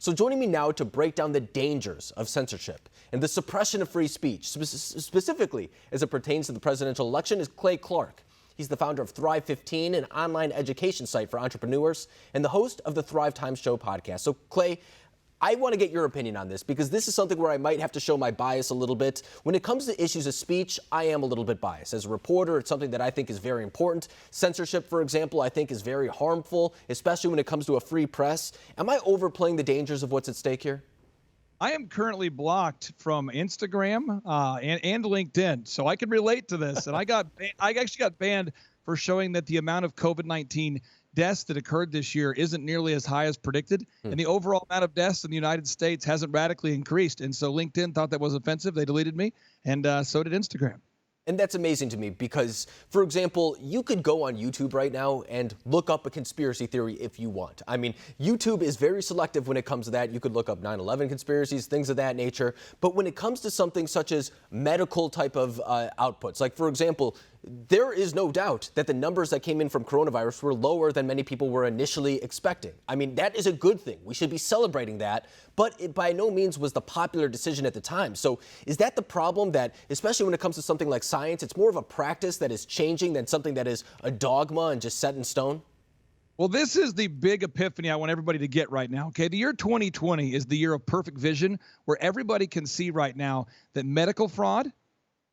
So joining me now to break down the dangers of censorship and the suppression of free speech, specifically as it pertains to the presidential election, is Clay Clark. He's the founder of Thrive15, an online education site for entrepreneurs, and the host of the Thrivetime Show podcast. So, Clay, I want to get your opinion on this because this is something where I might have to show my bias a little bit. When it comes to issues of speech, I am a little bit biased. As a reporter, it's something that I think is very important. Censorship, for example, I think is very harmful, especially when it comes to a free press. Am I overplaying the dangers of what's at stake here? I am currently blocked from Instagram and LinkedIn, so I can relate to this. And I actually got banned for showing that the amount of COVID-19 deaths that occurred this year isn't nearly as high as predicted, and the overall amount of deaths in the United States hasn't radically increased. And so LinkedIn thought that was offensive. They deleted me, and so did Instagram. And that's amazing to me because, for example, you could go on YouTube right now and look up a conspiracy theory if you want. I mean, YouTube is very selective when it comes to that. You could look up 9/11 conspiracies, things of that nature. But when it comes to something such as medical type of outputs, like, for example, there is no doubt that the numbers that came in from coronavirus were lower than many people were initially expecting. I mean, that is a good thing. We should be celebrating that, but it by no means was the popular decision at the time. So is that the problem, that especially when it comes to something like science, it's more of a practice that is changing than something that is a dogma and just set in stone? Well, this is the big epiphany I want everybody to get right now, okay? The year 2020 is the year of perfect vision, where everybody can see right now that medical fraud,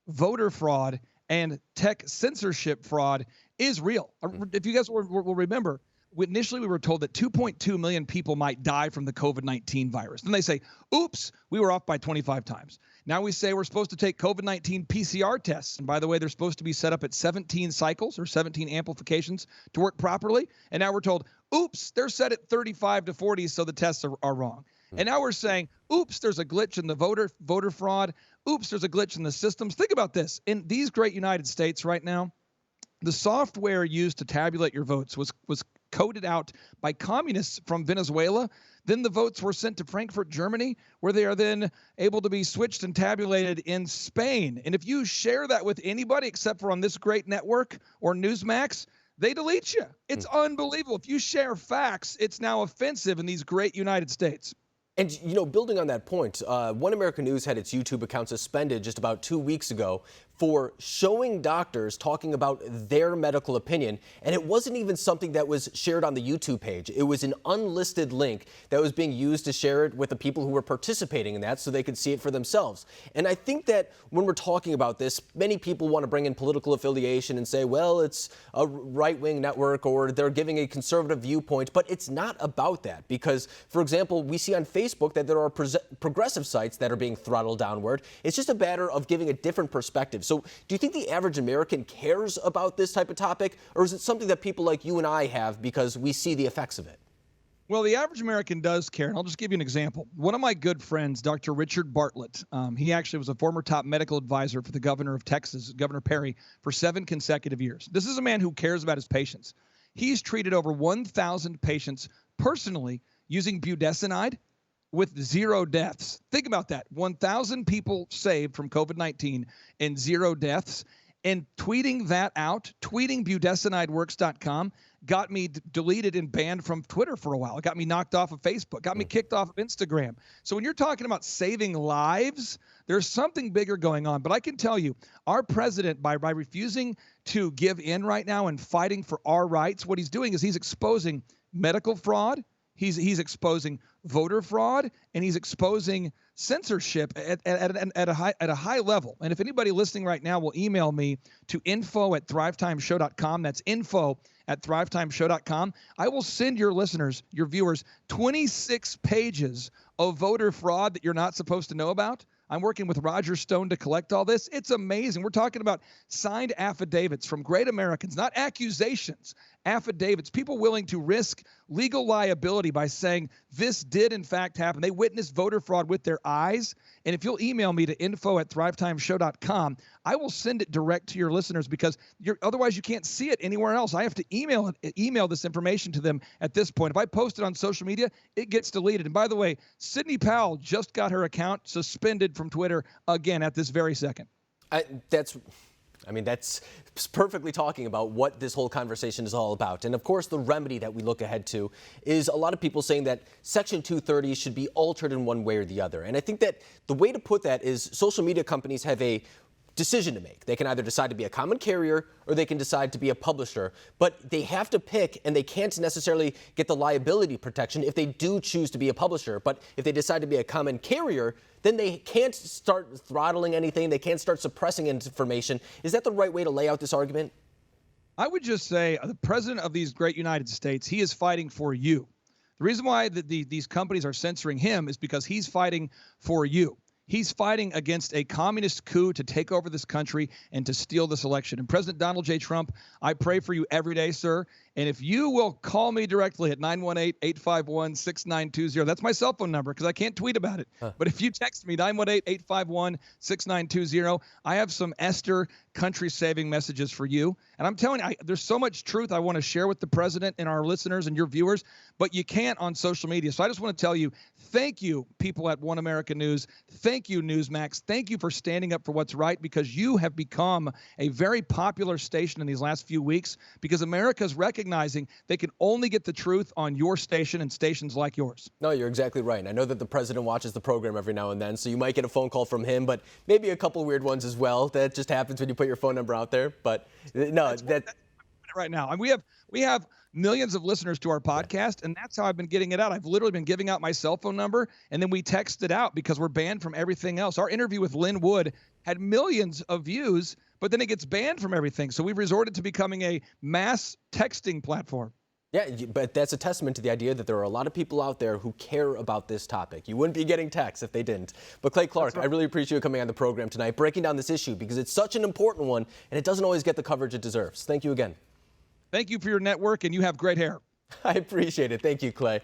voter fraud, and tech censorship fraud is real. If you guys will remember, initially we were told that 2.2 million people might die from the COVID-19 virus. Then they say, oops, we were off by 25 times. Now we say we're supposed to take COVID-19 PCR tests. And by the way, they're supposed to be set up at 17 cycles or 17 amplifications to work properly. And now we're told, oops, they're set at 35 to 40, so the tests are wrong. And now we're saying, oops, there's a glitch in the voter fraud. Oops, there's a glitch in the systems. Think about this. In these great United States right now, the software used to tabulate your votes was coded out by communists from Venezuela. Then the votes were sent to Frankfurt, Germany, where they are then able to be switched and tabulated in Spain. And if you share that with anybody except for on this great network or Newsmax, they delete you. It's unbelievable. If you share facts, it's now offensive in these great United States. And, you know, building on that point, One American News had its YouTube account suspended just about 2 weeks ago for showing doctors talking about their medical opinion. And it wasn't even something that was shared on the YouTube page. It was an unlisted link that was being used to share it with the people who were participating in that so they could see it for themselves. And I think that when we're talking about this, many people want to bring in political affiliation and say, well, it's a right-wing network or they're giving a conservative viewpoint. But it's not about that because, for example, we see on Facebook that there are progressive sites that are being throttled downward. It's just a matter of giving a different perspective. So do you think the average American cares about this type of topic, or is it something that people like you and I have because we see the effects of it? Well, the average American does care, and I'll just give you an example. One of my good friends, Dr. Richard Bartlett, he actually was a former top medical advisor for the governor of Texas, Governor Perry, for 7 consecutive years. This is a man who cares about his patients. He's treated over 1,000 patients personally using budesonide with 0 deaths. Think about that. 1,000 people saved from COVID-19 and 0 deaths. And tweeting that out, tweeting budesonideworks.com, got me deleted and banned from Twitter for a while. It got me knocked off of Facebook, got me kicked off of Instagram. So when you're talking about saving lives, there's something bigger going on. But I can tell you, our president, by refusing to give in right now and fighting for our rights, what he's doing is he's exposing medical fraud, he's exposing voter fraud, and he's exposing censorship at a high level. And if anybody listening right now will email me to info@thrivetimeshow.com, that's info@thrivetimeshow.com, I will send your listeners, your viewers, 26 pages of voter fraud that you're not supposed to know about. I'm working with Roger Stone to collect all this. It's amazing. We're talking about signed affidavits from great Americans, not accusations, affidavits, people willing to risk legal liability by saying this did in fact happen. They witnessed voter fraud with their eyes. And if you'll email me to info@thrivetimeshow.com, I will send it direct to your listeners because otherwise you can't see it anywhere else. I have to email this information to them at this point. If I post it on social media, it gets deleted. And by the way, Sidney Powell just got her account suspended from Twitter again at this very second. I mean, that's perfectly talking about what this whole conversation is all about. And of course, the remedy that we look ahead to is a lot of people saying that Section 230 should be altered in one way or the other. And I think that the way to put that is social media companies have a decision to make. They can either decide to be a common carrier or they can decide to be a publisher, but they have to pick, and they can't necessarily get the liability protection if they do choose to be a publisher. But if they decide to be a common carrier, then they can't start throttling anything. They can't start suppressing information. Is that the right way to lay out this argument? I would just say the president of these great United States, he is fighting for you. The reason why these companies are censoring him is because he's fighting for you. He's fighting against a communist coup to take over this country and to steal this election. And President Donald J. Trump, I pray for you every day, sir. And if you will call me directly at 918-851-6920, that's my cell phone number because I can't tweet about it. But if you text me, 918-851-6920, I have some Esther country-saving messages for you. And I'm telling you, there's so much truth I want to share with the president and our listeners and your viewers, but you can't on social media. So I just want to tell you, thank you, people at One America News. Thank you, Newsmax. Thank you for standing up for what's right, because you have become a very popular station in these last few weeks, because America's recognizing they can only get the truth on your station and stations like yours. No, you're exactly right. And I know that the president watches the program every now and then, so you might get a phone call from him, but maybe a couple of weird ones as well. That just happens when you put your phone number out there. But no, that's right now. And we have millions of listeners to our podcast, and that's how I've been getting it out. I've literally been giving out my cell phone number, and then we text it out because we're banned from everything else. Our interview with Lynn Wood had millions of views, but then it gets banned from everything. So we've resorted to becoming a mass texting platform. Yeah, but that's a testament to the idea that there are a lot of people out there who care about this topic. You wouldn't be getting texts if they didn't. But Clay Clark, right, I really appreciate you coming on the program tonight, breaking down this issue, because it's such an important one, and it doesn't always get the coverage it deserves. Thank you again. Thank you for your network, and you have great hair. I appreciate it. Thank you, Clay.